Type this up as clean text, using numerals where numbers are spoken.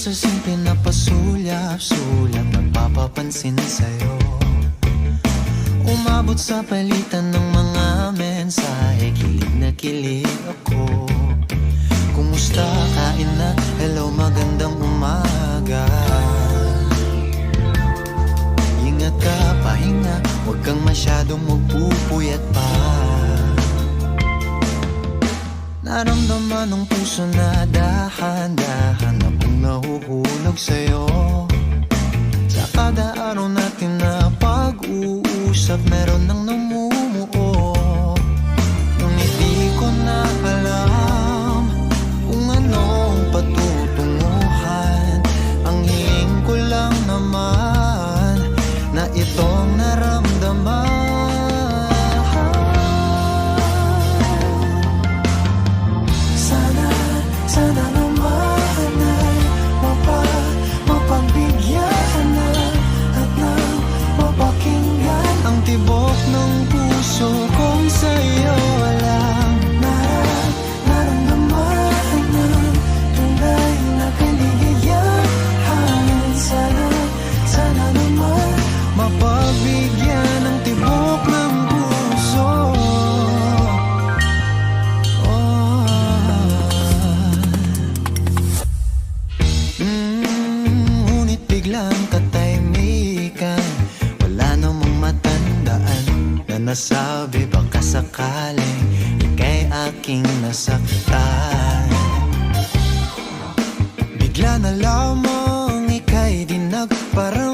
sa simple na pasulyap-sulyap, nagpapapansin sa'yo. Umabot sa palitan ng mga mensahe, kilig na kilig ako. Kumusta, kain na, hello, magandang umaga. Ingat ka, pahinga, huwag kang masyadong magpupuyat pa. Naramdaman ng puso na dahan-dahan na pong nahuhulog sa'yo. Sa kada araw natin na pag-uusap, meron nang namumuo. Ngunit di ko na alam kung anong patutunguhan. Ang hiling ko lang naman na itong naramdaman. Sana naman ay mapagbigyan na at nang mapakinggan ang tibok ng puso kong sa'yo walang naramdaman ng tunay na kaligayahan. Sana naman mapagbigyan ang tibok ng puso. Ngunit biglang katahimikan, wala namang matandaan na nasabi baka sakaling ika'y aking nasaktan. Bigla na lamang ika'y di nagparang